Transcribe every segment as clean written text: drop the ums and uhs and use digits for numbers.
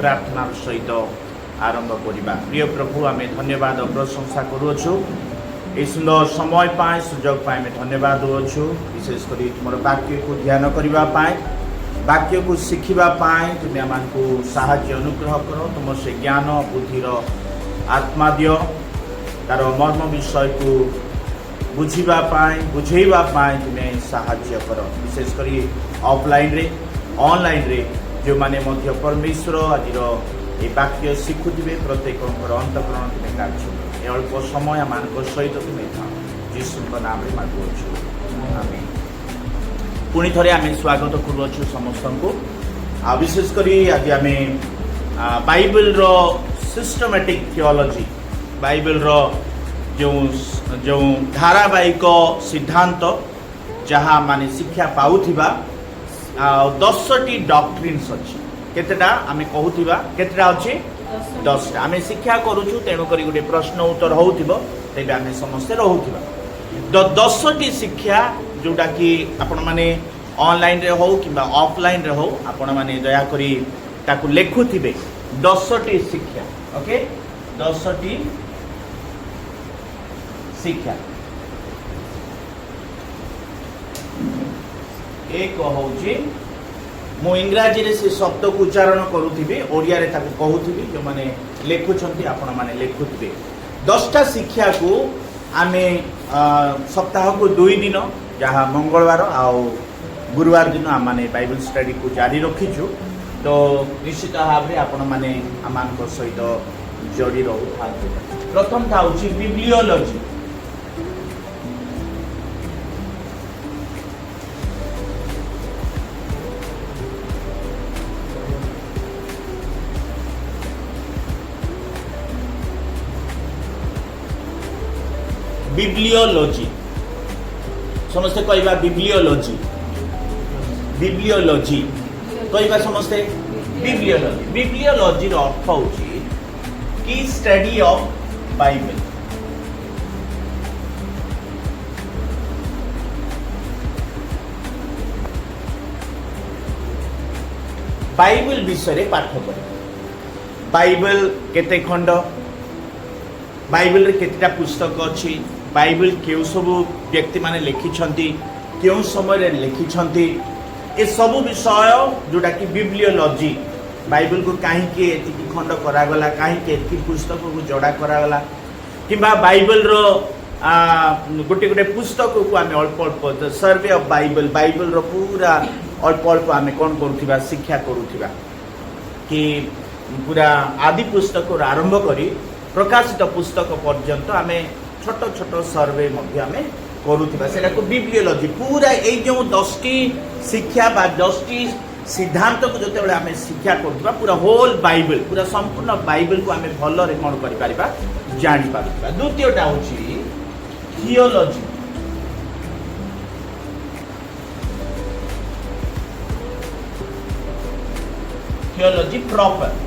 प्रार्थना सहित आरंभ करवा। प्रिय प्रभु आम धन्यवाद प्रशंसा करुछु ए सुंदर समय पाए सुजोग पाए धन्यवाद दूछु। विशेषकर तुम वाक्य को ध्यान करने वाक्य को शिखा तुम आम को साहाय्य अनुग्रह कर तुम से ज्ञान बुद्धिर आत्मा दियो तार मर्म विषय को बुझापी बुझेवाई तुम्हें साहाय्य कर। विशेषकर ऑफलाइन रे ऑनलाइन रे जो माने मध्य परमेश्वर आज ये वाक्य शिखुवे प्रत्येक अंतकरण तुम्हें कार्य अल्प समय मान सहित तुम्हें था जीशु नाम में मागुछु आमेन। पुणी थे आम स्वागत करुछु समस्त को। विशेषकर आज आम बाइबल रो सिस्टमेटिक थियोलॉजी बाइबल रो जो धारावाहिक सिद्धांत जहाँ माने शिक्षा पाउथिबा 10टी डॉक्ट्रिन्स अच्छी केतेटा आमे कहूथिबा केतेटा अच्छी 10टा आमे शिक्षा करूछु तेणु करी गोटे प्रश्न उत्तर होउथिबो तेबे आमे समस्त रहउथिबा 10टी शिक्षा जोटा कि आपण माने ऑनलाइन रे हो किबा ऑफलाइन रे हो आपण माने दया करी ताकू लेखुथिबे 10टी शिक्षा। ओके 10टी शिक्षा एक हूँ मु इंग्राजी रे से शब्द को उच्चारण करूथी ओडिया रे ताको कहूथी जो माने लेखुछंती आपण माने लेखुथी 10टा शिक्षा को आमे सप्ताह को 2 दिन जहाँ मंगलवार आउ गुरुवार दिन आम माने बाइबल स्टडी को जारी रखीचु। तो निश्चित भाव में आपण माने आमान को सहित जोड़ी रहू था। प्रथम था हूँ बिब्लियोलॉजी। बिब्लियोलॉजी समस्ते कहवा बिब्लियोलॉजी बिब्लियोलॉजी कहवा समस्ते बिब्लियोलॉजी बिब्लियोलॉजी अर्थ होची की स्टडी ऑफ बाइबल। बाइबल विषय पाठ कर बाइबल केते खंड बाइबल रे केतेटा पुस्तक अच्छी बाइबल केउ सब व्यक्ति माने लिखिछंती केउ समय रे लिखिछंती ए सब विषय जोटा कि बिब्लियोलॉजी बाइबल को कहीं के एति खंड करा गला कहीं के एति पुस्तक को जोड़ा करा गला किबा बाइबल रो गोटे गोटे पुस्तक को आमे अल्प अल्प सर्वे ऑफ बाइबल बाइबल रो पूरा अल्प अल्प आमे कोन करूथिबा शिक्षा करूथिबा कि पूरा आदि पुस्तक को आरंभ करी प्रकाशित पुस्तक पर्यंत आमे छोट छोट सर्वे मध्य आमे करूथिबा सेटा को बिब्लियोलॉजी पूरा ए जो 10टी शिक्षा बा 10टी सिद्धांत को जते बेले आमे शिक्षा करूथिबा पूरा होल बाइबल पूरा संपूर्ण बाइबल को आमे भलो रे कोन करि परिबा जानि पारिबा। द्वितीयटा होची theology. Theology proper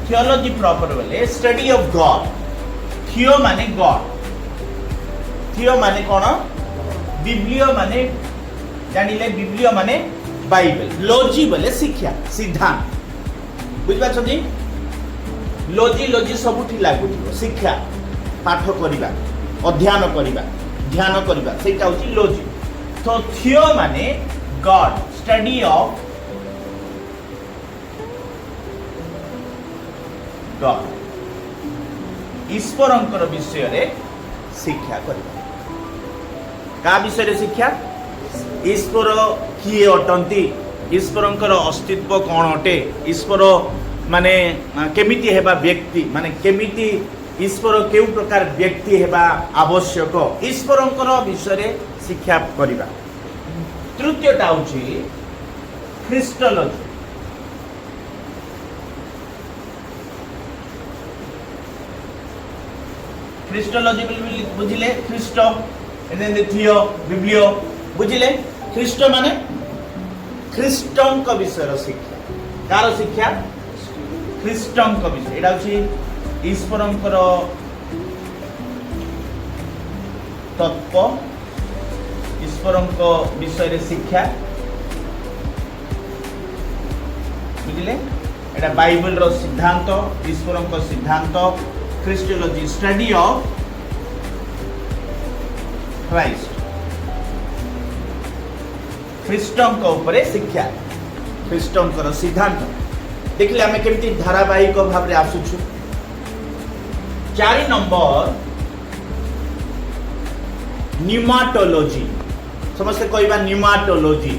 theology proper बोले स्टडी ऑफ गॉड। थियो माने गॉड थियो माने कौन बिब्लियो माने जानिले बिब्लियो माने बाइबल लॉजी बोले शिक्षा सिद्धांत बुझ पाछथि लॉजी लॉजी सबुठी लागु शिक्षा पाठ करिबा अध्ययन करिबा ध्यान करिबा सेटा होची लॉजी। तो थियो माने गॉड स्टडी ऑफ गॉड ईश्वरंकर विषय रे शिक्षा करिबा का विषय रे शिक्षा ईश्वर किए अटंती ईश्वरंकर अस्तित्व कौन अटे ईश्वर माने केमिति हेबा व्यक्ति माने केमिति ईश्वर केउ प्रकार व्यक्ति हेबा आवश्यक ईश्वरंकर विषय रे शिक्षा करिबा। तृतीयटा होची ख्रिस्टोलॉजी। ख्रिस्टोलॉजी बुझिले ख्रिस्ट थियो बिब्लियो बुझिले ख्रिस्ट माने ख्रिस्टंक विषय शिक्षा कार शिक्षा ख्रिस्टंक विषय एटा होची ईश्वरंकर तत्व ईश्वरंक विषय रे शिक्षा बुझिले एटा बाइबल रो सिद्धांत ईश्वर को सिद्धांत क्रिस्टोलॉजी स्टडी ऑफ क्राइस्ट ख्रीष्टों को ऊपर शिक्षा ख्रीष्टों को सिद्धांत देखिले आमे केमती धारावाहिक भाव रे आसुछु 4 नंबर न्यूमाटोलॉजी समस्त कहबा न्यूमाटोलॉजी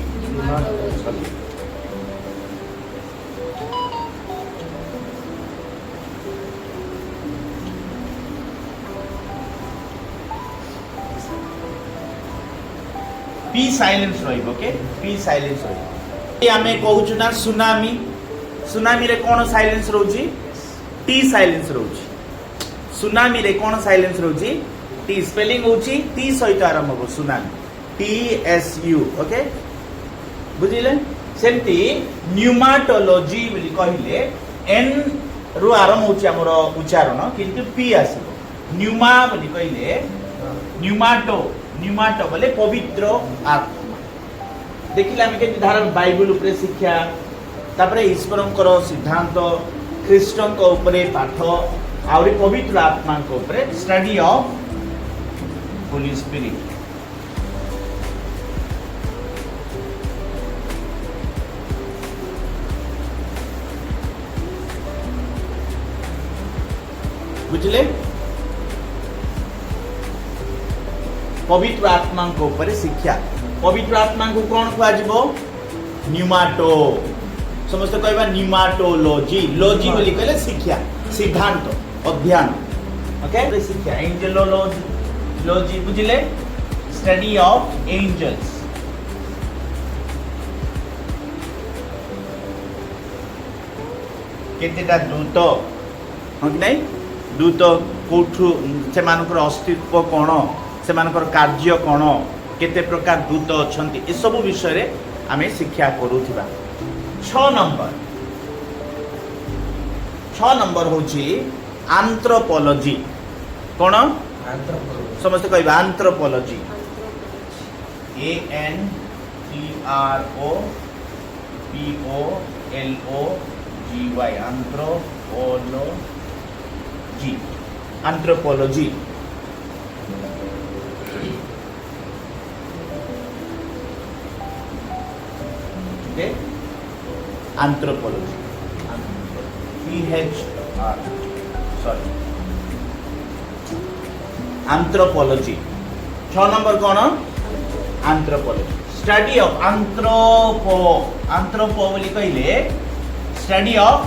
पी साइलेंस रहिबो ओके पी साइलेंस रहिबो ये आमे कहूछु ना सुनामी सुनामी रे कोन साइलेंस रहउची टी साइलेंस रहउची सुनामी रे कोन साइलेंस रहउची टी स्पेलिंग होउची टी सहित आरंभ हो tsunami T S U okay बुझिले सेमती न्यूमाटोलॉजी बोली कहिले एन रु आरंभ होउची हमर उच्चारण किंतु पी आसीबो न्यूमा बोली कहिले न्यूमाटो न्यूमाटो बोले पवित्र आत्मा देखिले आमे केति धारा बाइबल ऊपर शिक्षा तापरे ईश्वरंकर सिद्धांत ख्रीष्टंक ऊपर पाठ आउरी पवित्र आत्मा को ऊपर स्टडी ऑफ होली स्पिरिट बुझले पवित्र आत्मा को ऊपर शिक्षा पवित्र आत्मा को कौन कहजिबो न्यूमाटो समस्त कहबा न्यूमाटोलॉजी लॉजी बोली कहले शिक्षा सिद्धांत अध्ययन ओके शिक्षा एंजेलोलॉजी लॉजी बुझिले स्टडी ऑफ एंजल्स केतेटा दूत हम कि नहीं दूत कोठु से मानकर अस्तित्व कोन से मानकर कार्य कोन केते प्रकार दूत अछंती ए सब विषय रे आमे शिक्षा करूथिबा 6 नंबर होची एंथ्रोपोलॉजी कोन समस्त कहबा anthropology A N T R O P O L O G Y anthropology anthropology anthropology 6 number कौन एंथ्रोपोलॉजी स्टडी ऑफ एंथ्रोपो बोली कहले स्टडी ऑफ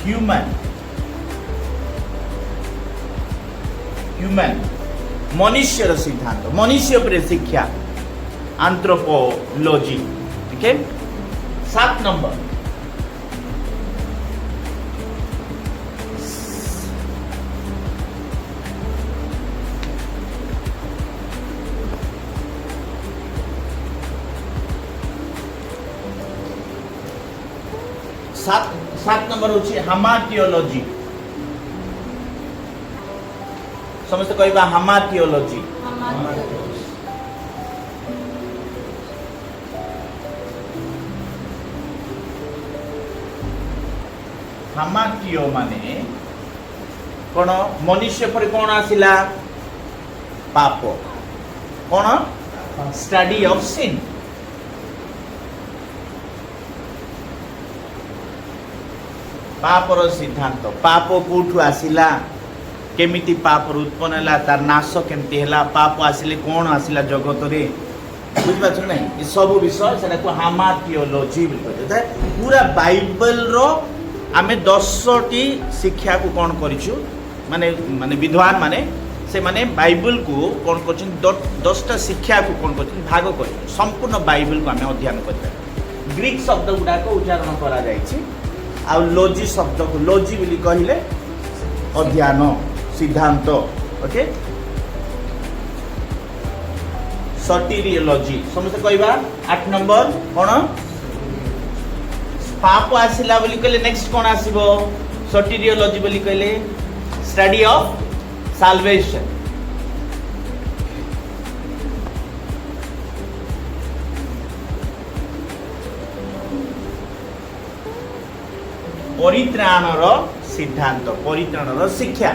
ह्यूमन मनुष्य सिद्धांत मनुष्य पर शिक्षा एंथ्रोपोलॉजी ठीक है 7 नंबर सात नंबर होची हामाटियोलॉजी समस्त कहबा हामाटियोलॉजी हामाटियो माने कोन मनुष्य पर कोन आसिला पाप कोन स्टडी ऑफ सिन पापर सिद्धांत पाप कोठु आसिला केमिति पाप उत्पन्न हला तार नाश केमिति हला पाप आसिले कोन आसिला जगत रे बुझ पाछ नै ई सब विषय सेटा को हामाटियोलॉजी बोल कहते पूरा बाइबल रो आमे 10टी शिक्षा को कोन करिछु माने माने विद्वान माने से माने बाइबल को कोन करछन 10टा शिक्षा को कोन करछन भाग कर संपूर्ण बाइबल को आमे अध्ययन करबा ग्रीक शब्द गुडा को उच्चारण करा जायछि आ लॉजी शब्द को लॉजी बोली कहिले अध्ययन सिद्धांत ओके सटिरियोलॉजी समस्त कहबा 8 नंबर कोन पाप आसिला बोली कहले नेक्स्ट कोन आसीबो सटिरियोलॉजी बोली कहले स्टडी ऑफ साल्वेशन परित्राणर सिद्धांत परित्राणर शिक्षा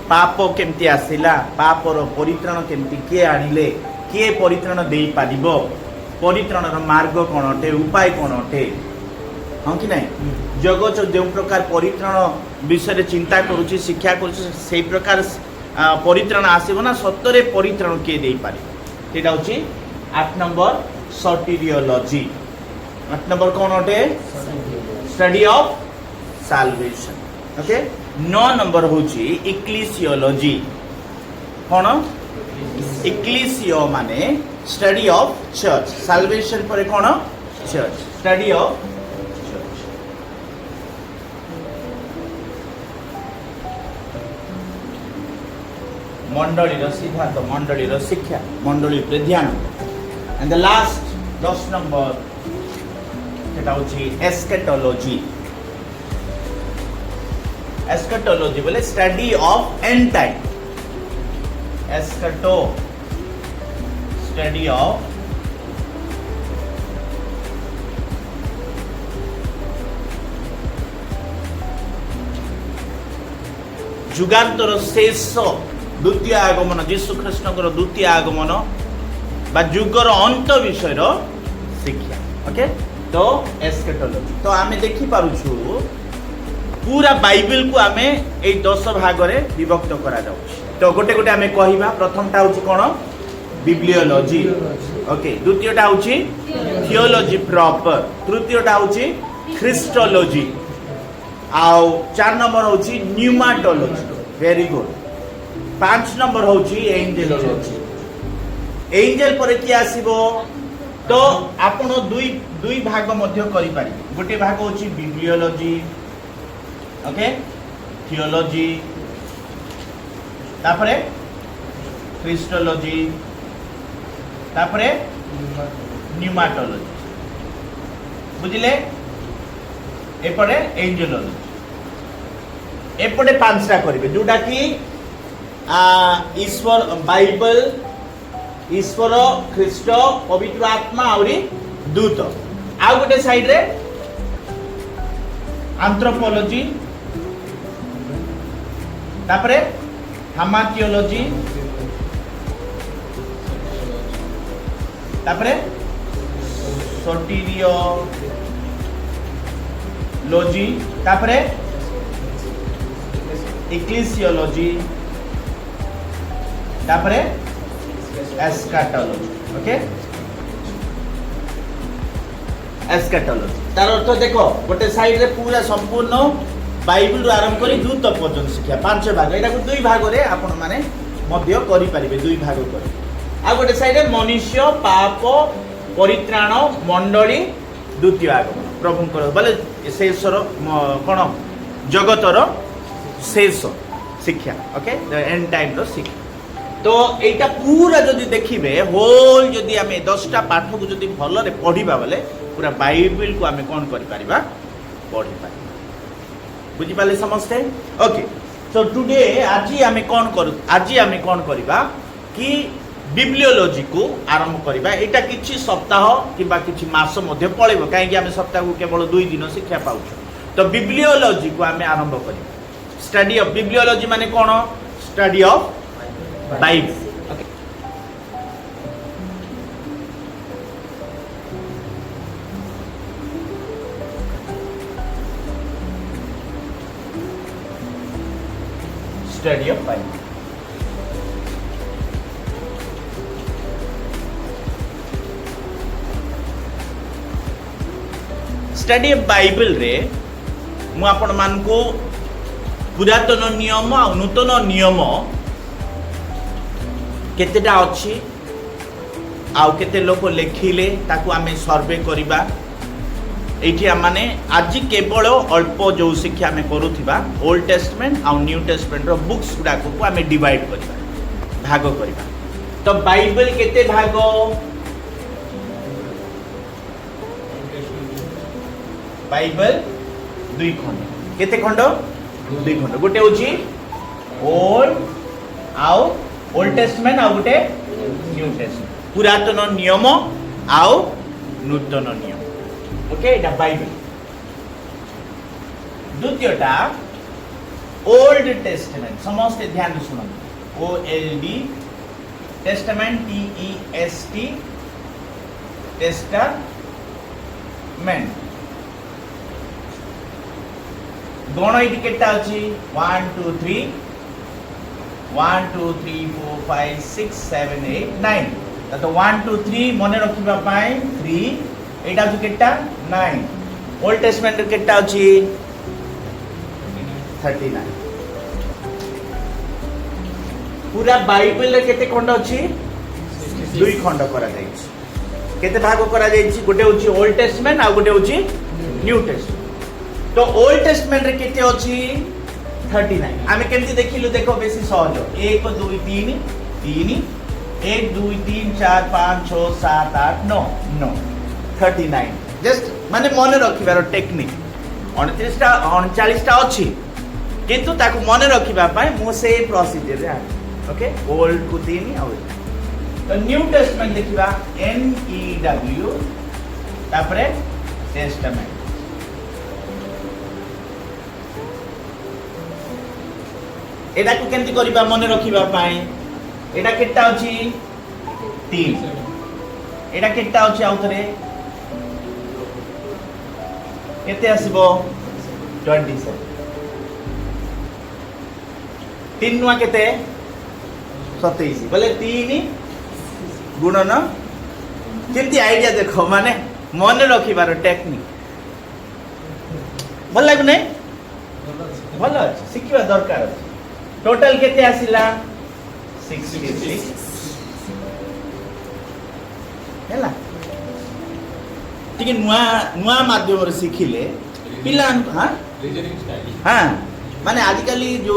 पाप केमती आसिला पापर परित्राण केमती किए आनिले किए परित्राण दे पारिबो परित्राणर मार्ग कोन अटे उपाय कोन अटे हाँ कि नहीं जगत जो प्रकार परित्राण विषय चिंता करुच्ची शिक्षा करुच्ची से प्रकार परित्राण आसब ना सतरे परित्राण किए दे पारे सेटा होची 8 नंबर सोटेरियोलॉजी 8 नंबर कौन अटे study of solvation okay 9 number होची इक्लेसियोलॉजी कौन इक्लेसियो माने स्टडी ऑफ चर्च साल्वेशन पर कौन चर्च स्टडी ऑफ चर्च मंडली सिद्धांत मंडली शिक्षा मंडली ध्यान एंड द लास्ट 10 नंबर सेटा होची एस्केटोलॉजी एस्केटोलॉजी बोले study of end time eschato study of जुगांतर शेष द्वितीय आगमन जीशु ख्रीष्टर द्वितीय आगमन बा जुगर अंत विषय शिक्षा ओके तो एस्केटोलॉजी तो आमे देखि पारुछु पूरा बाइबल को आमे ए 10 भाग रे विभक्त करा जाउ तो गोटे गोटे आमे कहिबा प्रथमटा होची कोन बिब्लियोलॉजी ओके द्वितीयटा होची थियोलॉजी प्रॉपर तृतीयटा होची ख्रिस्टोलॉजी आउ 4 नंबर होची न्यूमाटोलॉजी वेरी गुड 5 नंबर होची एंजेलोलॉजी एंजेल पर कि आसीबो तो आपण दुई भाग मध्य करि पारि गोटे भाग होची बिब्लियोलॉजी ओके थियोलॉजी तापरे क्रिस्टोलॉजी तापरे न्यूमाटोलॉजी बुझिले एपटे एंजेलोलॉजी एपटे पांचटा करिवे जोटा कि ईश्वर बाइबल ईश्वर ख्रीष्ट पवित्र आत्मा आउरी दूत आ गोटे साइड रे एंथ्रोपोलॉजी तापरे हामाथियोलॉजी तापरे सोटेरियोलॉजी तापरे इक्लेसियोलॉजी तापरे एस्केटोलॉजी ओके एस्केटोलॉजी तार अर्थ देखो गोटे साइड रे पूरा संपूर्ण बाइबल रु आरंभ करी दूत पर्यंत शिक्षा 5 भाग एटा को दुई भाग रे आपण माने मध्य करि परिबे दुई भाग करी आ गोटे साइड रे मनुष्य पाप परित्राण मंडली द्वितीय आगमन प्रभुंकर बोले शेषर कोन जगतर शेष शिक्षा ओके द एंड टाइम रो शिक्षा तो एटा पूरा जदि देखिबे होल जदि आमे 10टा पाठ को जदि भल रे पढिबा बोले पूरा बाइबल को आमे कोन करि परिबा पढि परिबा बुझि पाले समझते ओके सो टुडे आज आमे कोन करू आज आमे कोन करिबा कि बिब्लियोलॉजी को आरंभ करिबा एटा किछि सप्ताह किबा किछि मास मध्ये पळेबो काहे कि आमे सप्ताह को केवल 2 दिन शिक्षा पाउछु तो बिब्लियोलॉजी को आमे आरंभ करिबा स्टडी ऑफ बिब्लियोलॉजी माने कोन study of Bible study of Bible study of Bible रे मु आपण मान को पुरातन नियम आ नूतन नियम केतेटा अछि आउ केते लोक लेखिले ताकू आमे सर्वे करिबा एठी माने आज केवल अल्प जो शिक्षा आमे करूथिबा ओल्ड टेस्टमेंट आ न्यू टेस्टमेंट रो बुक्स गुडा को आमे डिवाइड करिबा भाग करिबा तो बाइबल केते भाग बाइबल दुई खंड केते खंड दुई खंड गोटे होची ओल्ड आउ ओल्ड टेस्टमेंट आ गोटे न्यू टेस्टमेंट पुरातन नियम आउ नूतन नियम ओके एटा बाइबल द्वितीयटा ओल्ड टेस्टामेंट समस्त ध्यान सुन OLD टेस्टामेंट TEST टेस्टामेंट गण ये केटा अच्छी 1 2 3 1 2 3 4 5 6 7 8 9 तो 1 2 3 मन रखा 3 एटा जो केटा 9 ओल्ड टेस्टामेंट केटा अच्छी 39 पूरा बाइबल रे केते खंड अच्छी दुई खंड करा जाइछि केते भाग करा जाइछि गोटे होछि ओल्ड टेस्टामेंट आ गोटे होछि न्यू टेस्टामेंट तो ओल्ड टेस्टामेंट रे केते अछि 39 आमे केमति देखिलु देखो बेसी सहज 1 2 3 3 1 2 3 4 5 6 7 8 9 9 39 जस्ट माने मन रखिबार टेक्निक 29 टा 39 टा अछि किंतु ताकू मन रखिबा पाए मो से प्रोसीजर रे ओके ओल्ड को 3 आ तो न्यू टेस्टामेंट देखिबा NEW तापरे टेस्टामेंट एटा को केमति करिबा मन रखिबा पाए एटा केटा अछि 3 एटा केटा अछि आउथरे केते आसीबो 27 3 नुआ केते 27 बोले 3 गुणन केमति आईडिया देखो माने मन रखिबार टेक्निक भल लागु नै भल अछि सिखिबा दरकार अछि टोटल केते आसिला 66 हैला ठीक नुआ नुआ माध्यम रे सिखिले पिला हां हां माने आजिकली जो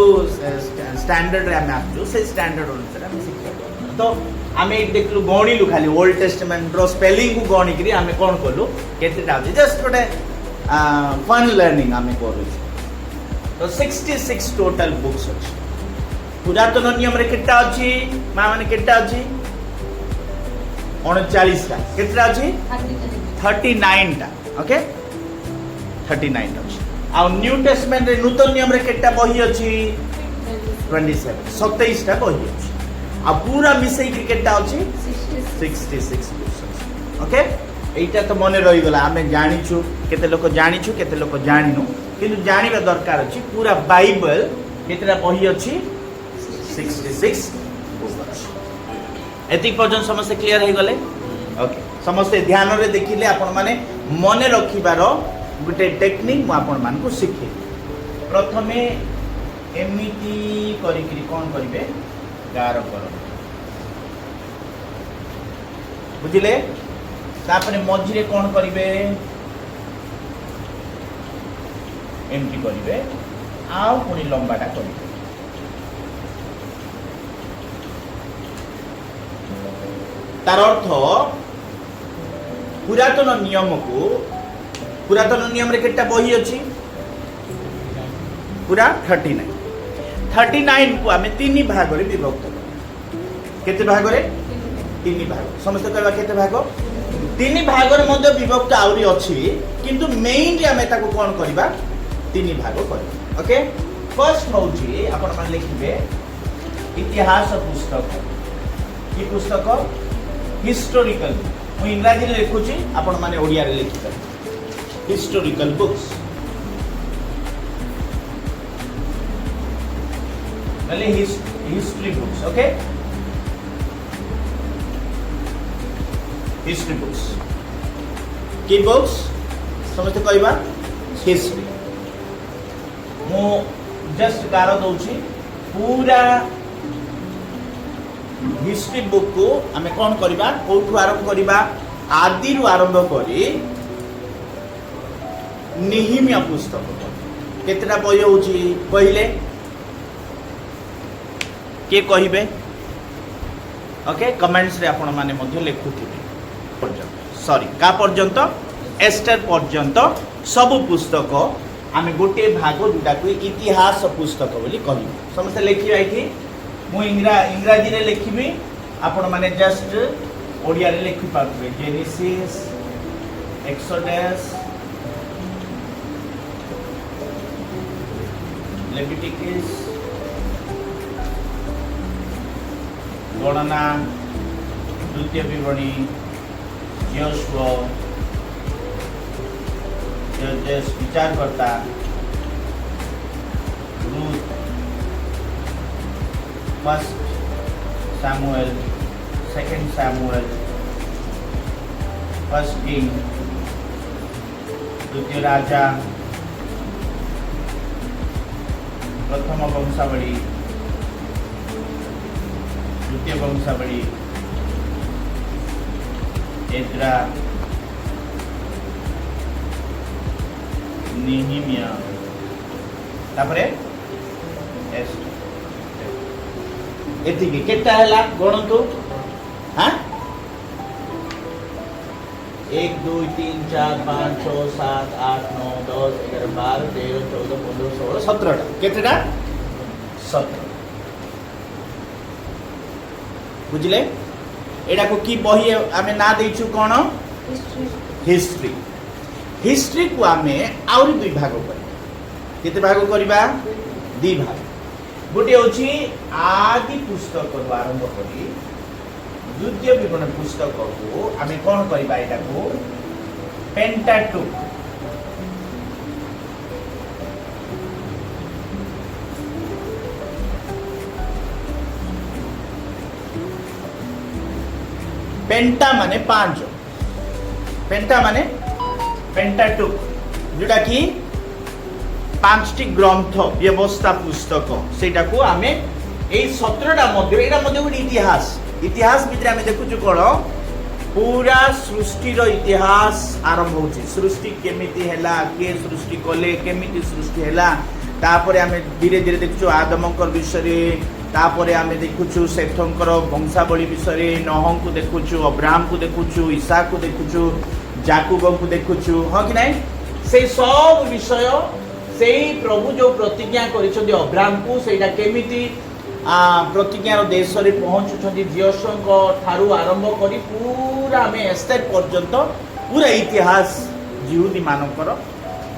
स्टैंडर्ड रे हम आछू से स्टैंडर्ड अनुसार हम शिक्षा तो आमे देखलु गणिलु खाली ओल्ड टेस्टामेंट रो स्पेलिंग को गणी करी आमे कोन करलु केते डाउची जस्ट गोटे फन लर्निंग आमे करू तो 66 टोटल बुक्स अछि पुरातन नियम रे केटा अछि मा माने केटा अछि 39 टा केटा अछि 39 टा ओके 39 टा अछि आ न्यू टेस्टामेंट रे नूतन नियम रे केटा बही अछि 27 टा बही अछि आ पूरा मिसई के केटा अछि 66 ओके एटा तो मने रही गला हमें जानि छु केते लोक जानि छु केते लोक जानिनु किंतु जानिबा दरकार अछि पूरा बाइबल केतेटा बही अछि 66 एतिक पर्यंत समस्त क्लियर हो गले ओके समस्त ध्यान रे देखिले आपण माने मने रखिबार गोटे टेक्निक मु आपण मान को सिखे प्रथमे एमिति करी करी कोन करिवे गार कर बुझिले तापरे मझिरे कोन करिवे एमटी करिवे आउ पुनी लंबाटा करिवे तार अर्थ पुरातन नियम रे केटा बही अछि पूरा 39 को आमे 3 भाग रे विभक्त कर केते भाग रे 3 भाग समस्त कहबा केते भाग 3 भाग रे मध्य विभक्त आउरी अछि किंतु मेइनली आमे ताको कोन करबा 3 भाग करबा ओके फर्स्ट होउची आपण मान लिखिबे इतिहास पुस्तक की पुस्तक हिस्टोरिकल मु इंग्रजी रे लिखुची आपण माने ओडिया रे लिखिबे हिस्टोरिकल बुक्स मतलब history books okay history books की बुक्स समझते कहबा हिस्ट्री मु जस्ट गारो दउची पूरा हिस्ट्री बुक को आमे कोन करबा कोठु आरंभ करबा आदि रु आरंभ करी निहिमिया पुस्तक केतरा बय होची कहिले के कहिबे ओके कमेंट्स रे आपण माने मध्ये लेखुथिबे पर्यंत सॉरी का पर्यंत एस्टर पर्यंत सब पुस्तक आमे गोटे भाग दुटा को इतिहास पुस्तक बोली कहिबे समस्त लेखि आइथि मु इंग्रजी रे लिखिबी आपण माने जस्ट ओडिया रे लिखि पाबे जेनेसिस एक्सोडस लेविटिकस, गणना, द्वितीय विवरणी, यहोशुआ, जजेस विचारकर्ता, Ruth, first Samuel, second Samuel, first king, द्वितीय राजा, प्रथम वंशावली, द्वितीय वंशावली, एज्रा, नेहेमिया, तापरे एस्टर। एतिकी केटा हला गणतु। हाँ 1 2 3 4 5 6 7 8 9 10 11 12 13 14 15 16 17 केतेटा 17 बुझले। एडा को की बही आमे ना देइछु कोन हिस्ट्री। हिस्ट्री को आमे आउरी दुई भाग करिबा। केते भाग करिबा 2 भाग। गोटे होची आदि पुस्तक को आरंभ करी द्वितीय विवरण पुस्तक को आमे कोन करिबा एटा को पेंटाटुक। पेंटा माने 5, पेंटा माने पेंटाटुक जोटा कि 5टी ग्रंथ व्यवस्था पुस्तक सेटा को आमे ए 17टा मध्ये एटा मध्ये गोटे इतिहास भितर आमे देखुछु कोन पूरा सृष्टि रो इतिहास आरंभ होची। सृष्टि केमिति हैला, के सृष्टि कोले, केमिति सृष्टि हैला, तापरे आमे धीरे धीरे देखुछु आदमकर विषय, तापरे आमे देखुछु सेथंकर वंशावली विषय, नोह को देखुछु, अब्राहम को देखुछु, इसहाक को देखुछु, याकूब को देखुछु। हां कि नहीं से सब विषय से प्रभु जो प्रतिज्ञा करिसथि अब्राहम को सेटा केमिति प्रतिज्ञार देश रे पहुंचुछथि जियोशंक ठारू आरंभ करी पूरा में एस्तेर पर्यंत पूरा इतिहास यहूदी मानकर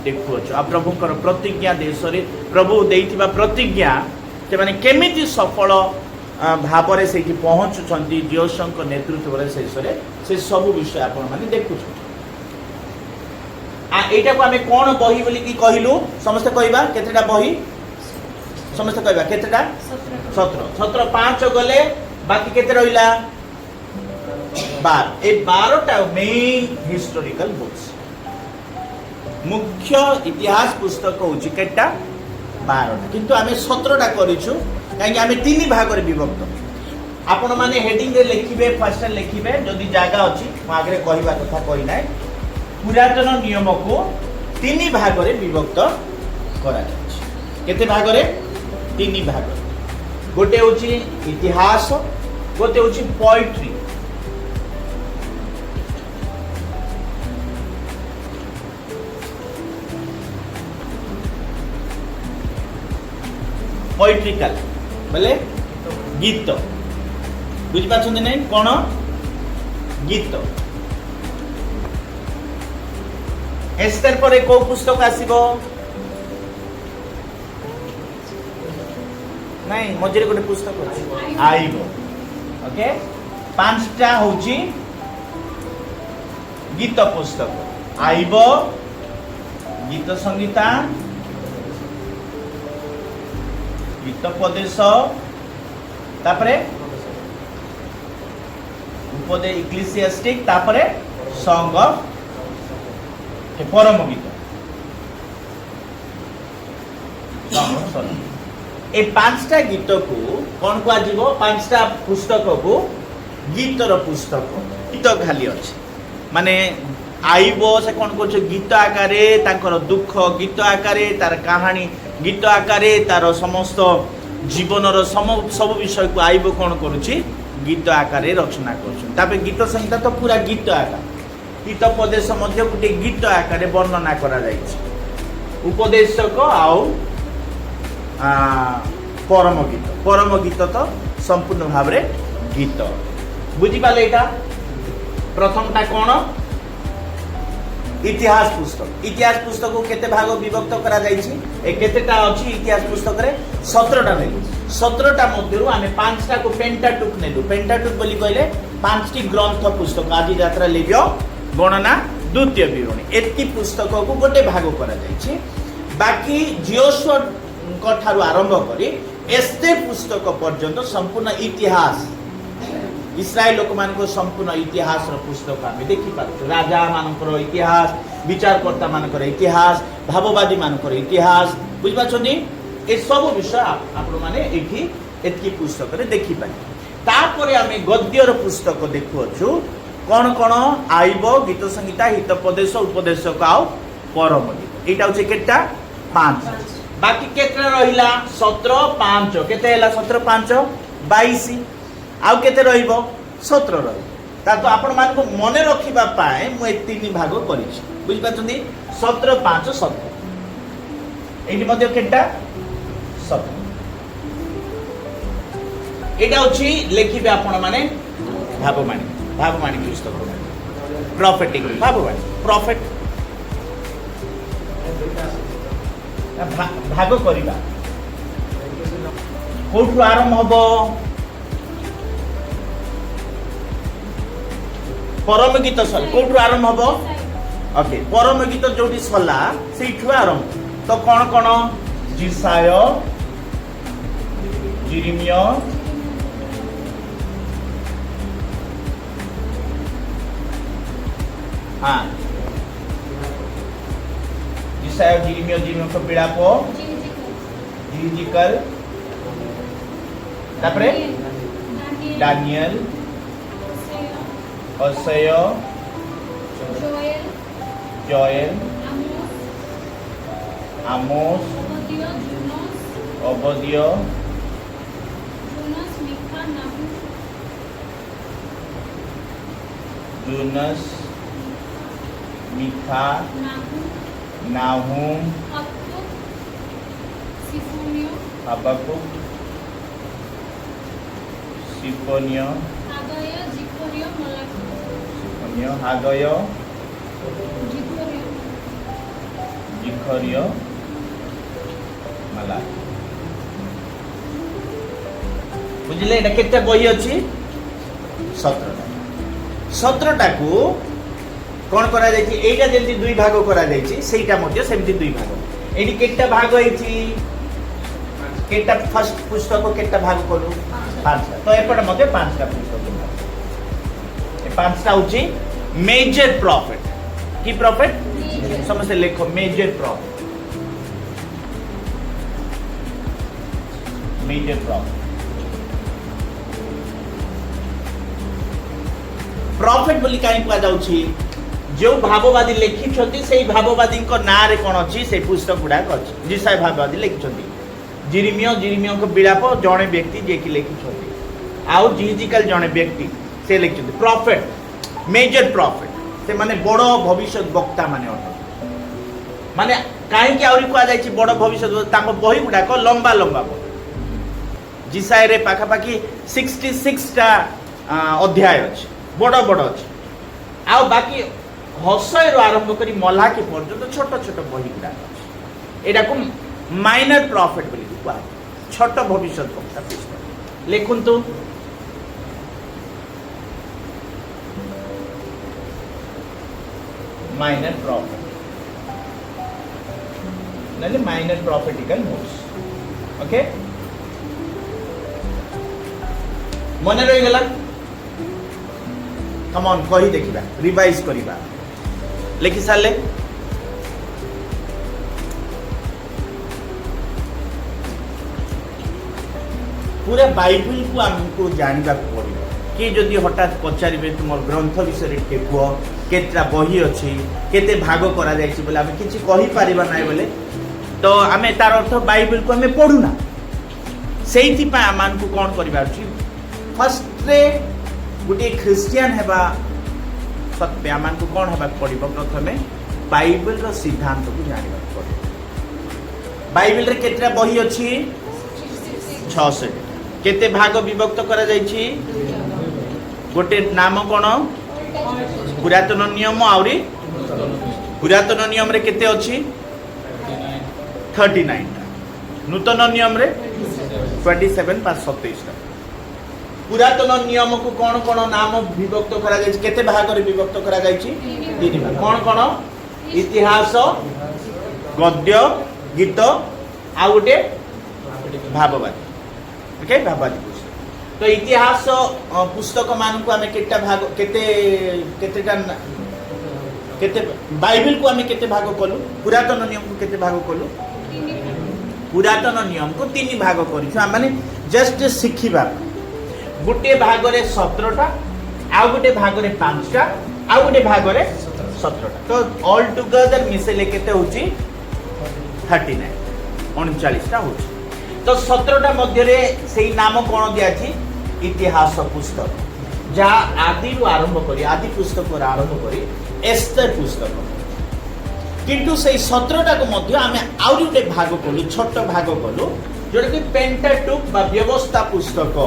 देखुछ। आ प्रभुकर प्रतिज्ञा देश रे प्रभु देइथिबा प्रतिज्ञा से माने केमिति सफल भाबरे सेठी पहुंचुछथि जियोशंक नेतृत्व रे शेष रे से सब विषय आपण माने देखुछ। एटा को आमे कोन बही बोली की कहिलु समस्त कहबा केतेटा बही समस्त कहबा केतेटा 17 5 गले बाकी केते रहिला 12। ए 12टा मेन हिस्टोरिकल बुक्स मुख्य इतिहास पुस्तक होची केटा 12टा किंतु आमे 17टा करिछु काहे कि आमे 3 भाग रे विभक्त। आपण माने हेडिंग रे लिखिबे फर्स्ट लिखिबे जदी जागा अछि म आगरे कहबा कथा कहि नै। पुरातन नियम को 3 भाग रे विभक्त करा जाय। केते भाग रे 3 भाग। गोटे होची इतिहास, गोटे होची पोएट्री, पोएट्रिकल बोले गीत बुझी पाछन नै कोन गीत। एस्तेर परे को पुस्तक आसीबो नहीं मझे गोटे पुस्तक अछि आइबो। ओके 5टा होची गीत पुस्तक आइबो, गीत संगीता, गीत उपदेश, तापरे उपदे इक्लेसियास्टिक, तापरे सॉन्ग ऑफ परम गीत। ए 5टा गीत को कौन को आजीबो 5टा पुस्तक को गीतर पुस्तक गीत खाली अछि माने आइबो से कौन को गीत आकारे तांकर दुख, गीत आकारे तार कहानी, गीत आकारे तार समस्त जीवनर सब विषय को आइबो कौन करूची गीत आकारे रचना करूछ। तापे गीत संहिता तो पूरा गीत आकार, गीत उपदेश मध्य गोटे गीत आकारे वर्णना करा जाइछ। उपदेशक आउ परम गीत तो संपूर्ण भाव रे गीत बुझी पाले। एटा प्रथमटा कोन इतिहास पुस्तक को केते भाग विभक्त करा जायछि ए केतेटा अछि इतिहास पुस्तक रे 17टा नेलु 17टा मध्यरु आमे 5टा को पेंटाटुक नेलु पेंटाटुक बोली कहले 5टी ग्रंथ पुस्तक आदि यात्रा लेव्य गणना द्वितीय विवरणी एति पुस्तक को गोटे भाग करा जायछि बाकी जियोस्वा को ठारु आरंभ करी एस्ते पुस्तक पर्यंत संपूर्ण इतिहास इस्राएल लोक मान को संपूर्ण इतिहास रो पुस्तक आमे देखि पारु राजा मानकर इतिहास विचारकर्ता मानकर इतिहास भाववादी मानकर इतिहास बुझ पाछनी ए सब विषय आपण माने एठी एतकी पुस्तक रे देखि पाइ तापरे आमे गद्य रो पुस्तक देखुछु कोन कोन आइबो गीत संगीता हितोपदेश उपदेशक आउ परम गीत एटा होचे केटा 5 बाकी केतरा रहिला 17 5 केते हैला 17 5 22 आउ केते रहिबो 17 रहि ता तो आपण मान को मने रखिबा पाए मु ए तीन भाग करिछि बुझ पाछंदी 17 5 17 एठी मध्ये केटा 17 एटा होछि लेखिबे आपण माने भाववाणी पुस्तक प्रॉफिटिक भाववाणी प्रॉफिट भाग करिबा कोठु आरंभ हबो परम गीत सल कोठु आरंभ हबो ओके परम गीत जोडी सला सेठु आरंभ तो कोन कोन जिसाय जिरिमिया हाँ जिसाय जिरिमिया को बिड़ापो जिजिकल तापरे दानियल होसेया जोएल आमोस ओबदिया जूनस मिखा नाहूम हबक्कुक सिफोनिया हागय जिखरिया मला बुझिले एटा केते बही अछि 17टा को कोन करा जायछि एटा जेंति दुई भाग करा जायछि सेटा मध्ये सेमति दुई भाग एडी केटा भाग होइछि केटा फर्स्ट पुस्तक को केटा भाग करू 5टा तो एपट मध्ये 5टा पुस्तक ए 5टा होछि मेजर प्रॉफिट की प्रॉफिट समझे लिखो मेजर प्रॉफिट प्रॉफिट बोली काई कुआ जाउछि जो भाववादी लिखि छथि सेही भाववादी को ना रे कोन अछि से पुस्तक गुडा अछि जिसाय भाववादी लिखि छथि जिरिमिया को बिलाप जणे व्यक्ति जे कि लिखि छथि आउ जिजिकल जणे व्यक्ति से लिखि छथि प्रॉफिट मेजर प्रॉफिट से माने बड़ भविष्य वक्ता माने माने काहे कि आउरी कुआ जायछि बड़ भविष्य ताको बही गुडा को लंबा लंबा जिसाय रे पाखा पाखी 66 टा अध्याय अछि बड़ बड़ अछि आ बाकी हसय रो आरंभ करी मल्हा के पर्यंत छोट छोट बही गुडा अछि एडा को माइनर प्रॉफिट बोली कुआ छोट भविष्य वक्ता पुस्तक लेखुन तो माइनर प्रॉफिट नले माइनर प्रॉफिटिकल नोट्स ओके मने रही गला कम ऑन कही देखिबा रिवाइज करिबा लिखि साले पूरा बाइबल को हमको जानबा पड़िबो कि जदि हठात पचारिबे तुम ग्रंथ विषय रे कुओ केतरा बही अछि केते भाग करा जायछि बोले हम किछि कहि परिबा नै बोले तो आमे तार अर्थ बाइबल को हमें पढुना सेहिति पा आमान को कोन करिबा अछि फर्स्ट रे गुटे क्रिश्चियन हेबा सत्य आमान को कोन हेबा पड़िबो प्रथमे बाइबल रो सिद्धांत को जानिबा पड़िबो बाइबल रे केतरा बही अछि 66 केते भाग विभक्त करा जायछि गोटे नाम कोन पुरातन नियम आउरी पुरातन नियम रे केते अछि 39 टा नूतन नियम रे 27 पा 27 टा पुरातन नियम को कौन कौन नाम विभक्त करा जाय केते भाग रे विभक्त करा जाय तीन भाग कौन कौन इतिहास गद्य गीत आ गोटे भाववादी ओके भाववादी पुस्तक तो इतिहास पुस्तक मान को हमें केटा भाग केते केतेटा केते बाइबल को हमें केते भाग कलु पुरातन नियम को केते भाग कलु पुरातन नियम को तीन भाग करिछु माने जस्ट शिखिबा गोटे भाग रे 17टा आ गोटे भाग रे 5टा आ गोटे भाग रे 17टा तो ऑल टुगेदर मिसेले केते होची 39 39 टा होची तो 17टा मध्य रे सेही नाम कोन दिया छी इतिहास पुस्तक जहा आदि रु आरंभ करी आदि पुस्तक रो आरंभ करी एस्तर पुस्तक किंतु से 17टा को मध्य आमे आउरी गोटे भाग कलु छोट भाग कलु जोटा कि पेंटाटुक बा व्यवस्था पुस्तक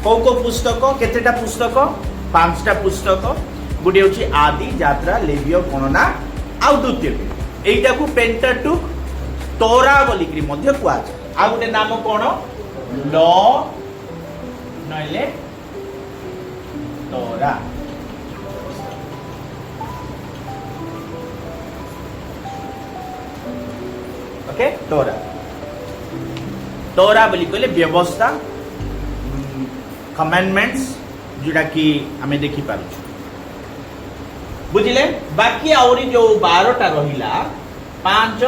को पुस्तक केतेटा पुस्तक 5टा पुस्तक गोटे होची आदि यात्रा लेविय गणना आ द्वितीय एटा को पेंटाटुक तोरा बोली करी मध्य कुआ जाय आ गोटे नाम कोन लॉ नइले तोरा ओके तोरा तोरा बोली कहले व्यवस्था कमांडमेंट्स जोड़ा कि हमें देखि पारु बुझिले बाकी आउरी जो 12टा रहिला 5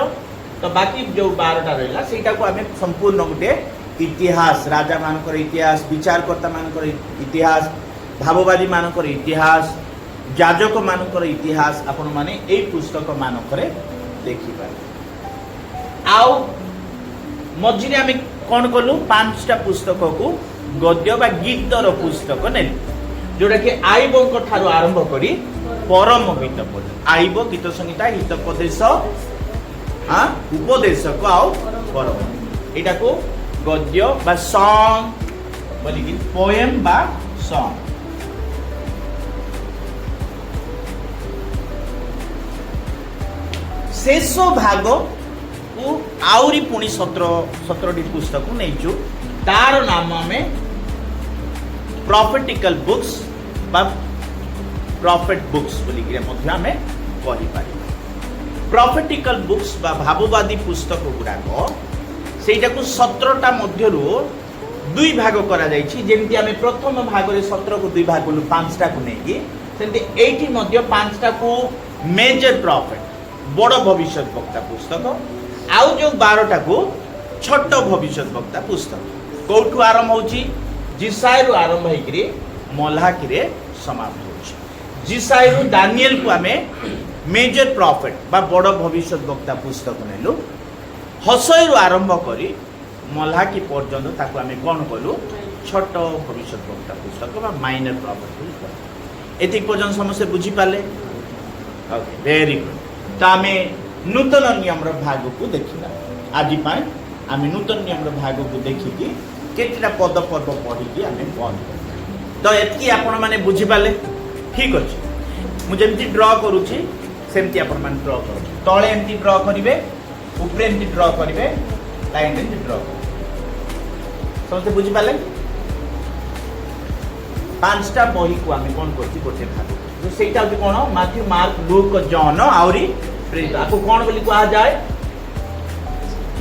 तो बाकी जो 12टा रहिला सेटा को हमें संपूर्ण गोटे इतिहास राजा मानकर इतिहास विचारकर्ता मानकर इतिहास भाववादी मानकर इतिहास जाजक मानकर इतिहास आपण माने एई पुस्तक मानकर देखि पारु आउ मझिरे हमें कोन कलु 5टा पुस्तक को गद्य बा गीतर पुस्तक ने जोटा कि आईबो को ठारो आरंभ करी परम गीत पद आईबो गीत संहिता हितोपदेश उपदेशक आउ परम एटा को गद्य बा सॉन्ग बोली कि पोएम बा सॉन्ग शेष भाग को आउरी पुणी 17 पुस्तक नहीं तार नाम में प्रॉफिटिकल बुक्स बा प्रॉफिट बुक्स बोली कि मध्य हमें कहि पारि प्रॉफिटिकल बुक्स बा भाववादी पुस्तक गुड़ाक सेटा को 17टा मध्यरु दुई भाग करा जायछि जेमति हमें प्रथम भाग रे 17 को दुई भाग कलु 5टा को नेकी सेमति एठी मध्य 5टा को मेजर प्रॉफिट बड़ भविष्य वक्ता पुस्तक आउ जो 12टा को छोट भविष्य वक्ता पुस्तक कौठु आरंभ होची जिसायरु आरंभ हेकरी मलाकी रे समाप्त होची जिसायरु दानिएल को हमें मेजर प्रॉफिट बा बड़ भविष्य वक्ता पुस्तक नेलु हसयरु आरंभ करी मलाकी पर्यंत ताको हमें कोन कलु छोट भविष्य वक्ता पुस्तक बा माइनर प्रॉफिट एति पर्यंत समस्त बुझी पाले ओके वेरी गुड तो हमें नूतन नियम रो भाग को देखिला आज पाए आम नूतन नियम रो भाग को देखिकी केतटा पद पर्व पढ़ी आम बंद तो एतकी आपण माने बुझी पाले ठीक अछि मु जेमति ड्रा करूची सेमति आपण माने ड्रा करू तळे एमति ड्रा करिवे ऊपर एमति ड्रा करिवे लाइन एमति ड्रा समझते बुझी पाले पांचटा बही को आम कोन करछि गोटे भाग जो सेटा होती कोन माथ्यू मार्क लूक जॉन आउरी प्रेरित आपको कोन बोली कहा जाए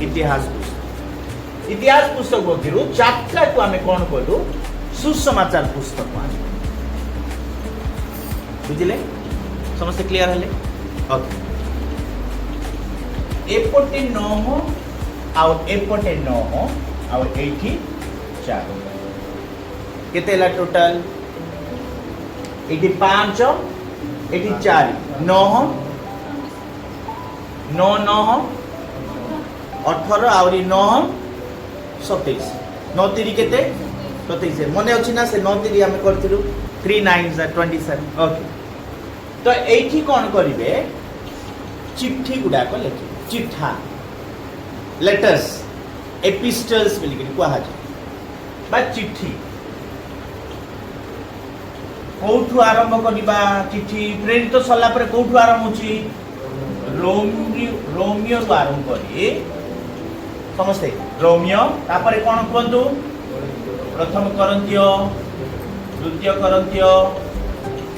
इतिहास पुस्तक इतिहास पुस्तक मध्यरु 4टा को आम कोन कलु सुसमाचार पुस्तक बुझिले समस्त क्लियर हले ओके एपटे 9 आ एपटे 9 आ एठी 4 केतेला टोटल एठी 5 एठी 4 9 9 9 18 आउरी 9 27 9 3 केते 27 मने अछि ना से 9 3 हम करथिलु 3 9 27 ओके तो एठी कोन करिवे चिट्ठी गुडा को लिखि चिट्ठा लेटर्स एपिस्टल्स बोली कि कहा जाय बा चिट्ठी कौठु आरंभ करिबा चिट्ठी प्रेरित सरला पर कौठु आरंभ होची रोमियो रु आरंभ करी समस्ते रोमियो तापर कौन कहतु प्रथम करंतिय द्वितीय करंतिय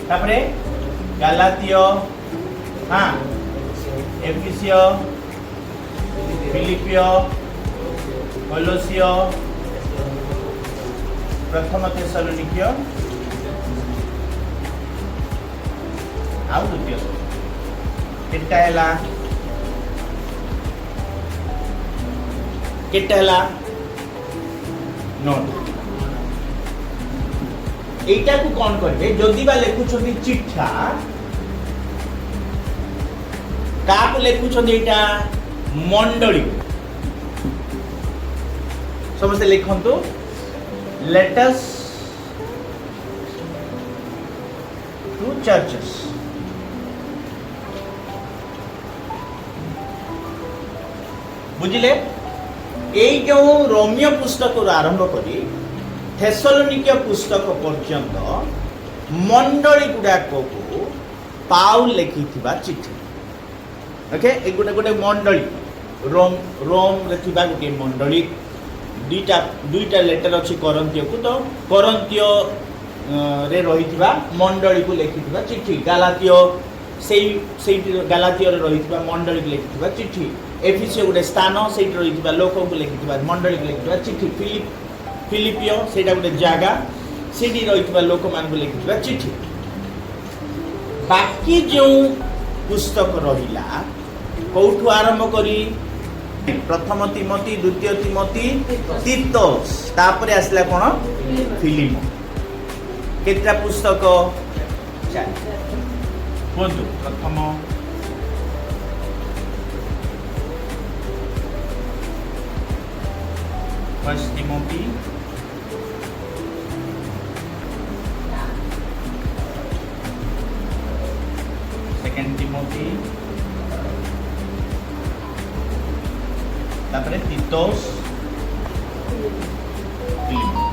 तापर गालातिय हाँ एफिसिय फिलिपिय कोलोसिय प्रथम थेसलोनिकीय आउ द्वितीय केटा है नोट एटा को कौन करेंगे जदि बा लिखुछंती चिट्ठा का को लिखुछंती एटा मंडली समस्त लिखंतु लेटस टू चर्चेस बुझिले एई जो रोमियो पुस्तक आरंभ करी थेसलोनिकीय पुस्तक पर्यंत मंडली गुड़ाक को पाउल लिखिथिबा चिट्ठी ओके ए गोटे गोटे मंडली रोम रे थिबा गोटे मंडली दुईटा लेटर अच्छी करंतिय को तो करंतिय रे रहिथिबा मंडली को लिखिथिबा चिट्ठी गालातिय सेई गालातिय रे रहिथिबा मंडली को लिखिथिबा चिट्ठी एफिसियो गोटे स्थान सेई रहिथिबा लोक को लिखिथिबा मंडली को लिखिथिबा चिट्ठी फिलिपियो सेटा गोटे जागा सेठी रहिथिबा लोक मान को लिखिथिबा चिट्ठी बाकी जो पुस्तक रहिला कौठु आरंभ करी प्रथम तिमोथी द्वितीय तिमोथी तीतोस तापर आसला कोन फिलिमो केतरा पुस्तक कोंतु प्रथम फर्स्ट तिमोथी सेकंड तिमोथी तापर तीतोस फिलिमो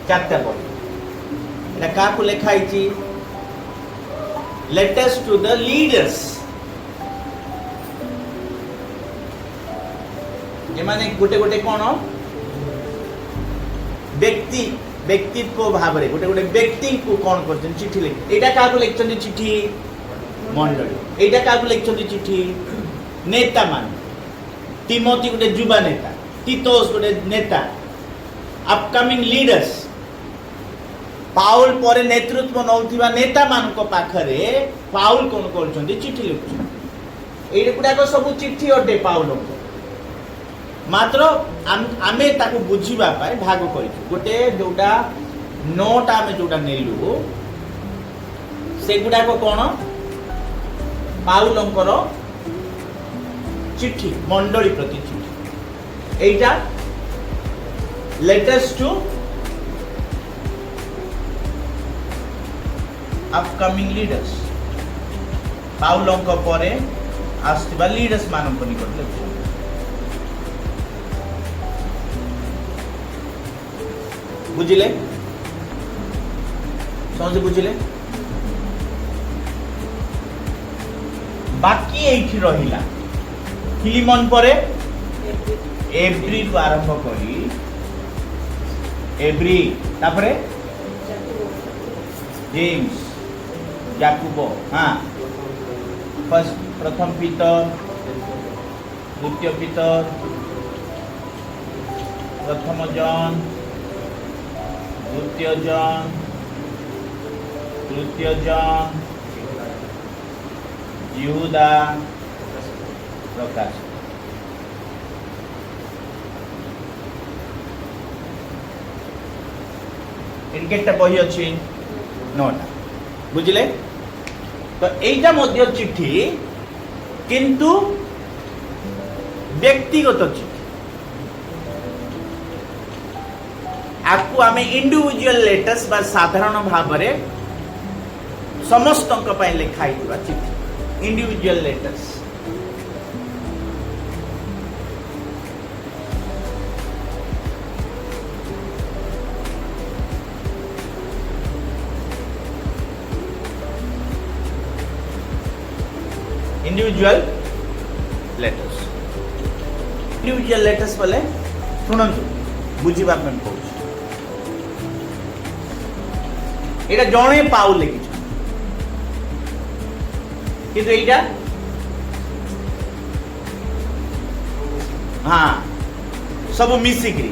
चारटा पढ़ एटा का को लिखा है लेटर्स टू द लीडर्स ये माने गोटे गोटे कौन व्यक्ति व्यक्तित्व भाव रे गोटे गोटे व्यक्ति को कौन करछन चिट्ठी लिख एटा का को लिखछन चिट्ठी मंडली एटा का को लिखछन चिट्ठी नेता मान तिमोथी गोटे युवा नेता तीतोस गोटे नेता अपकमिंग लीडर्स पाउल पर नेतृत्व नौथिबा नेता मान को पाखरे पाउल कोन करछन चिट्ठी लिखछन एइ गुडा सब चिट्ठी अटे पाउल को मात्र आमे ताको बुझीबा पाए भाग करिछु गोटे जोटा नोट आमे जोटा नेलु से गुडा को कोन पाउलंकर चिट्ठी मंडली प्रति चिट्ठी एइटा लेटर्स टू अपकमिंग लीडर्स पाउलंक परे आस्तिबा लीडर्स मानक निकट लिखु बुझिले समझे बुझिले बाकी एठी रहिला फिलिमन परे एव्री रु आरंभ करी एव्री तापरे जेम्स याकूब हाँ फर्स्ट प्रथम पीतर द्वितीय पीतर प्रथम जॉन द्वितीय जॉन तृतीय जॉन यहूदा प्रकाश इनकेटा बही अच्छी नोटा बुझिले तो एटा मध्य चिट्ठी किंतु व्यक्तिगत चिट्ठी आपको आमे इंडिविजुअल लेटर्स बा साधारण भाव में समस्त लिखाई चिट्ठी individual letters individual letters. Individual letters बोले शुणु बुझा कहूँ एटा जड़े पाउ लिखी किंतु एटा हाँ सब मिसिकी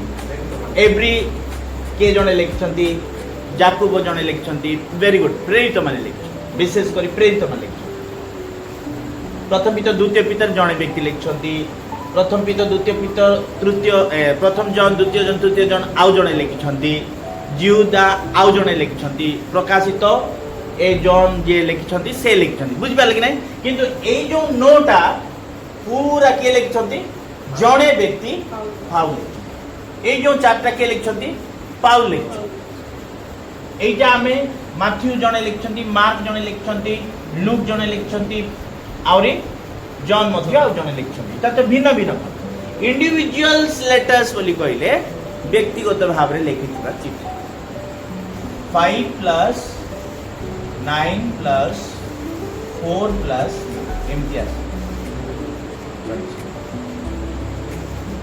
एवरी किए जड़े लिखिं जाकुब जड़े लिखिं वेरी गुड प्रेरित मैंने लिख विशेष कर प्रेरित मैंने लिख प्रथम पितर द्वितीय पितर जड़े व्यक्ति लिखिं प्रथम पितर द्वितीय पितर तृतीय प्रथम जन द्वितीय जन तृतीय जन आउ जड़े लिखिं जिहुदा आउ जड़े लिखिं प्रकाशित ए जन जी लिखिं से लिखिं बुझिपारे कि नहीं किंतु ए जो नोटा पूरा किए लिखिं जड़े व्यक्ति पाउल ये जो चार्टा किए लिखिं पाउल लिखिं एटा आमे माथ्यू जड़े लिखिं मार्क जड़े लिखिं लुक जड़े लिखिं आउरी जॉन मध्य आउ जड़े लिखिं तो भिन्न भिन्न इंडिविजुअल्स लेटर्स बोली कहले व्यक्तिगत भाव में लिखिथिबा चिठी 5 + 9 + 4 + इम्तियाज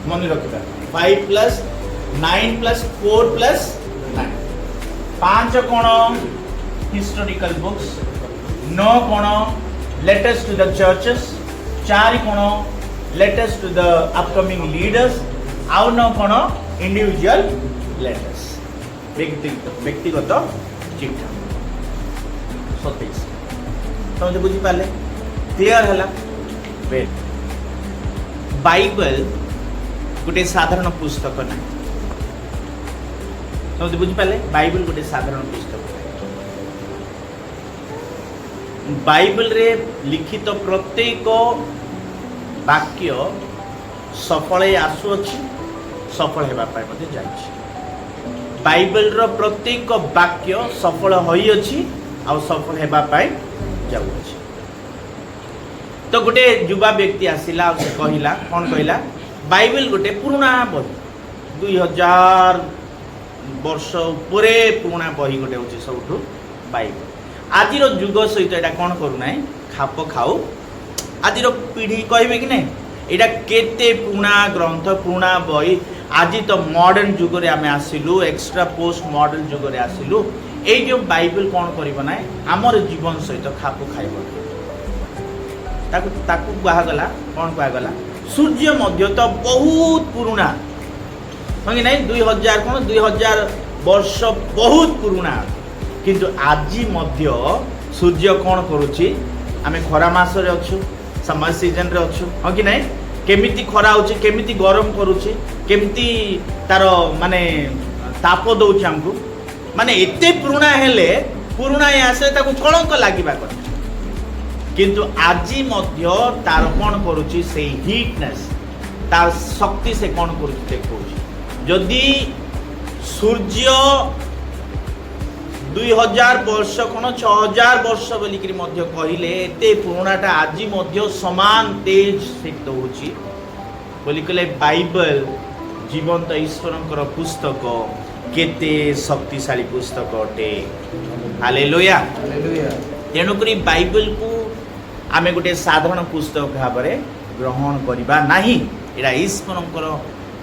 मन रखिबा 5 + 9 + 4 + 9 5 कोण हिस्टोरिकल बुक्स 9 कोण लेटर्स टू द चर्चेस 4 कोण letters to the upcoming leaders आउ 9 कोण इंडिविजुअल लेटर्स व्यक्तिगत चिट्ठी 27 समझे बुझी पाले क्लियर हला बाइबल गोटे साधारण पुस्तक ना समझे बुझी पाले बाइबल गोटे साधारण पुस्तक बाइबल रे लिखित प्रत्येक वाक्य सफल आसु अछि सफल हेबा पाए मध्ये जाइछि बाइबल रो प्रत्येक वाक्य सफल होई अछि आ सफल हेबा पाए जाउ अछि तो गोटे युवा व्यक्ति आसिला से कहिला कोन कहिला बाइबल गोटे पुराना बही 2000 वर्ष पूरे पुराना बही गोटे होछि सबठु बाइबल आज रो युग सहित एटा कोन करू नै खाप खाऊ आज रो पीढ़ी कहबे कि नै एटा केते पुराना ग्रंथ पुराना बही आज तो मॉडर्न युग रे आमे आसिलु एक्स्ट्रा पोस्ट मॉडर्न युग रे आसिलु ए जो बाइबल कोन करिबो नै हमर जीवन सहित खाप खाइबो ताकू ताकू कहा गला कोन कहा गला सूर्य मध्य तो बहुत पुराना होगी नै 2000 कोन 2000 वर्ष बहुत पुराना किंतु आज मध्य सूर्य कोन करूची आमे खरा मास रे अछु समर सीजन रे अछु होगी नै केमिति खरा होची केमिति गरम करूची केमिति तार माने ताप दउची हमकु माने एते पुराना हेले पुराना आसे ताकू कलंक लागिबा कर किंतु आज मध्य तार कोन करूची से हीटनेस तार शक्ति से कोन करूची देखौची जदि सूर्य 2000 वर्ष कोन 6000 वर्ष बोलिकरी मध्य कहिले एते पुरानाटा आज मध्य समान तेज से दउची बोली कहले बाइबल जीवंत ईश्वरंकर पुस्तक केते शक्तिशाली पुस्तक अटे हालेलुया हालेलुया तेणुकरी बाइबल को आमे गोटे साधारण पुस्तक भाव ग्रहण करबा नाही एरा ईश्वरंकर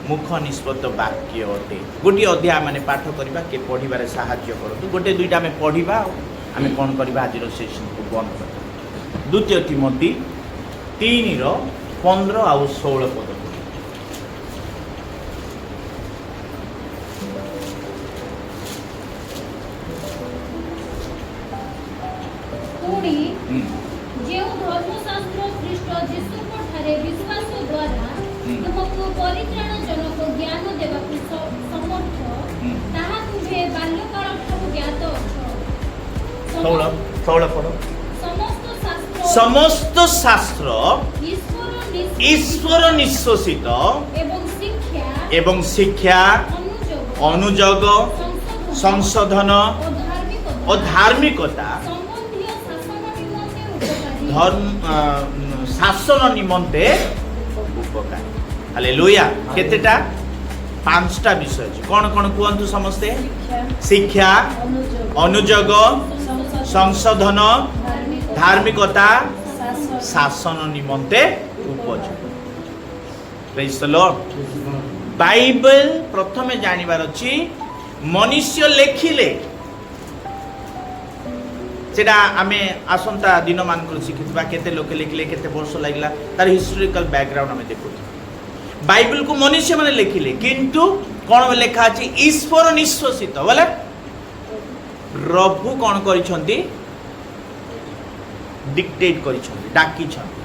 मुख निष्पत्त वाक्य अटे गोटे अध्याय माने पाठ करबा के पढ़िबारे सहाय्य करतु गोटे दुईटा आमे पढ़िबा आमे कोन करबा आज रो सेशन को बंद करबा द्वितीय तिमोथी 3 रो 15 आ 16 पद पुणी जे धर्मशास्त्र ख्रीष्ट जीशु को ठारे विश्वास द्वारा तुमको परित्राण जनक ज्ञान देवाकु समर्थ ताहा तुभे बाल्यकाल ठारु ज्ञात अछ समस्त शास्त्र ईश्वर निश्वसित एवं शिक्षा अनुजग संशोधन और धार्मिकता धर्म शासन निमंते उपकार हालेलुया केतेटा 5टा विषय अछि कोन कोन कहंतु समस्ते शिक्षा अनुजग संशोधन धार्मिकता शासन निमंते उपयोगी। Praise the Lord. बाइबल प्रथमे जानिबार अछि मनुष्य लेखिले सेटा आमे आसंता दिन मानकर शिखिबा केते लोक लिखले केते वर्ष लागला तार हिस्टोरिकल बैकग्राउंड आमे देखु। बाइबल को मनुष्य माने लिखिले किंतु कोन लेखा अछि ईश्वर निश्वसित बोले प्रभु कोन करिसंती डिक्टेट करिसंती डाकी छंती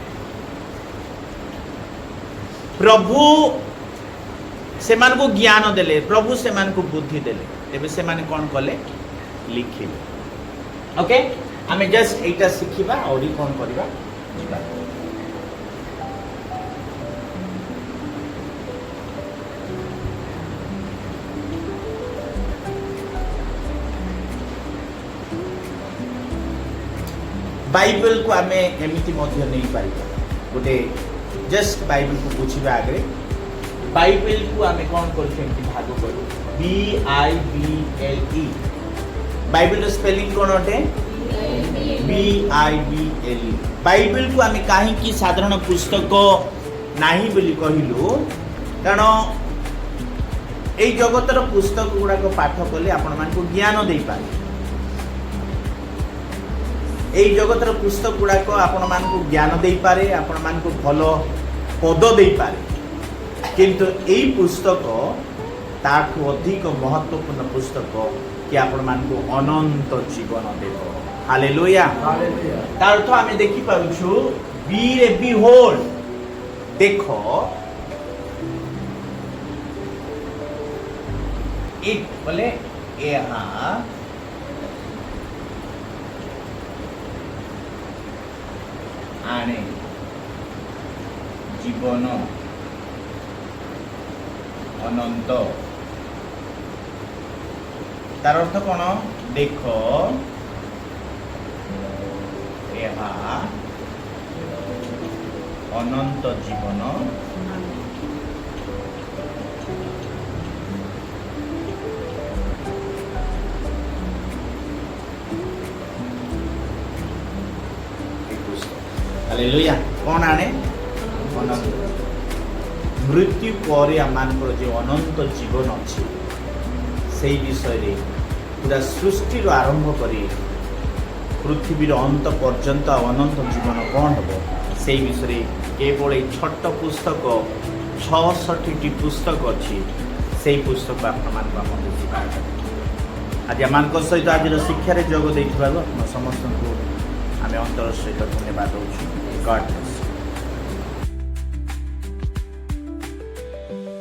प्रभु सेमान को ज्ञान देले प्रभु सेमान को बुद्धि देले तेबे सेमान कोन कले लिखिले। ओके आमे जस्ट एटा सिखिबा और ई कोन करबा जिबा। बाइबल को आमे एमिति मध्य नहीं पारिबा गोटे जस्ट बाइबल को बुझिबा आगे बाइबल को आमे कोन करछे एमिति भाग करू BIBLE बाइबल रो स्पेलिंग कोन होते BIBLE। बाइबल को आमे काहे की साधारण पुस्तक नाही बोली कहिलु कारण एई जगतर पुस्तक गुडा को पाठ कले आपण मान को ज्ञान देई पारे। एई जगतर पुस्तक गुडा को आपण मान को ज्ञान देई पारे आपण मान को भलो पद देई पारे किंतु एई पुस्तक ताठू अधिक महत्वपूर्ण पुस्तक कि आपण मान को अनंत जीवन देबो। Hallelujah hallelujah. तार अर्थ आमे देखि पाउछु बी बिहोल्ड देखो इट बोले यहाँ आने जीवन अनंत तार अर्थ कौन देख यहाँ अनंत जीवन हालेलुया। कौन आने अनंत मृत्यु पर आमानकर जो अनंत जीवन अच्छी से विषय रे पूरा सृष्टि आरंभ करी पृथ्वीर अंत पर्यंत अनंत जीवन कौन हम से विषय केवल छोट पुस्तक 66टी पुस्तक अच्छी से पुस्तक आज आम सहित आज शिक्षार जोग दे समस्त को आम अंतर सहित धन्यवाद। गॉड